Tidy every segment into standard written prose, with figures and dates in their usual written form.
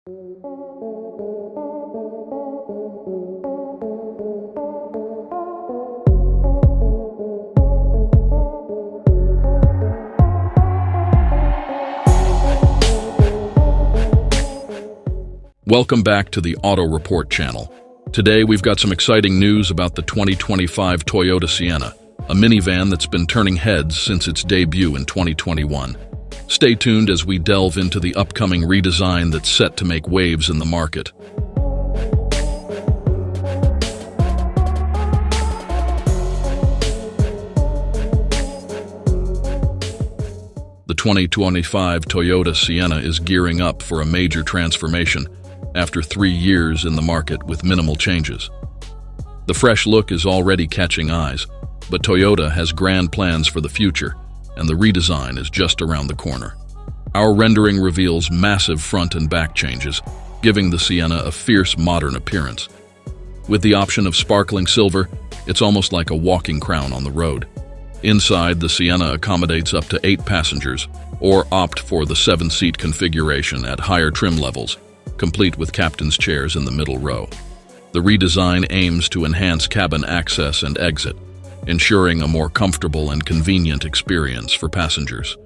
Welcome back to the Auto Report channel. Today we've got some exciting news about the 2025 Toyota Sienna, a minivan that's been turning heads since its debut in 2021. Stay tuned as we delve into the upcoming redesign that's set to make waves in the market. The 2025 Toyota Sienna is gearing up for a major transformation after 3 years in the market with minimal changes. The fresh look is already catching eyes, but Toyota has grand plans for the future, and the redesign is just around the corner. Our rendering reveals massive front and back changes, giving the Sienna a fierce modern appearance. With the option of sparkling silver, it's almost like a walking crown on the road. Inside, the Sienna accommodates up to 8 passengers, or opt for the 7-seat configuration at higher trim levels, complete with captain's chairs in the middle row. The redesign aims to enhance cabin access and exit, ensuring a more comfortable and convenient experience for passengers.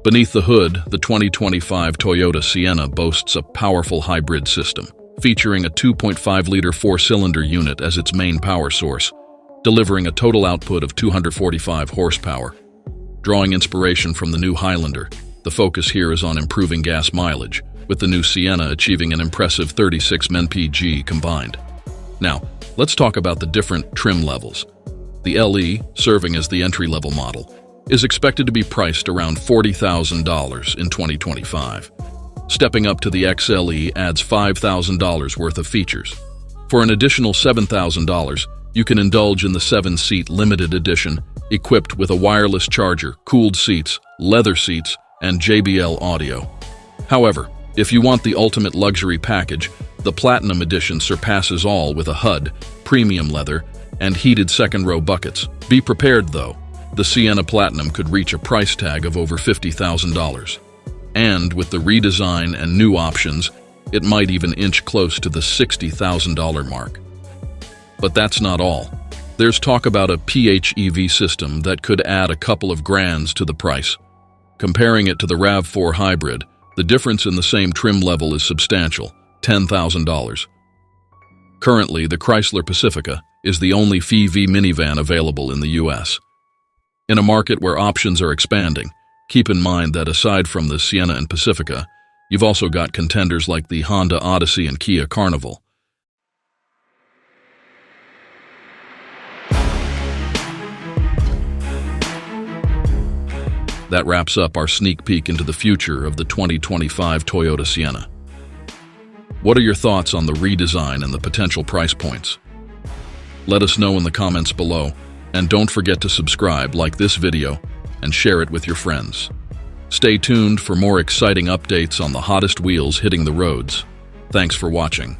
Beneath the hood, the 2025 Toyota Sienna boasts a powerful hybrid system, featuring a 2.5-liter 4-cylinder unit as its main power source, delivering a total output of 245 horsepower. Drawing inspiration from the new Highlander, the focus here is on improving gas mileage, with the new Sienna achieving an impressive 36 mpg combined. Now, let's talk about the different trim levels. The LE, serving as the entry-level model, is expected to be priced around $40,000 in 2025. Stepping up to the XLE adds $5,000 worth of features. For an additional $7,000, you can indulge in the 7-seat limited edition, equipped with a wireless charger, cooled seats, leather seats, and JBL audio. However, if you want the ultimate luxury package, the Platinum Edition surpasses all with a HUD, premium leather, and heated second-row buckets. Be prepared, though. The Sienna Platinum could reach a price tag of over $50,000. And with the redesign and new options, it might even inch close to the $60,000 mark. But that's not all. There's talk about a PHEV system that could add a couple of grands to the price. Comparing it to the RAV4 Hybrid, the difference in the same trim level is substantial, $10,000. Currently, the Chrysler Pacifica is the only PHEV minivan available in the US. In a market where options are expanding, keep in mind that aside from the Sienna and Pacifica, you've also got contenders like the Honda Odyssey and Kia Carnival. That wraps up our sneak peek into the future of the 2025 Toyota Sienna. What are your thoughts on the redesign and the potential price points? Let us know in the comments below, and don't forget to subscribe, like this video, and share it with your friends. Stay tuned for more exciting updates on the hottest wheels hitting the roads. Thanks for watching.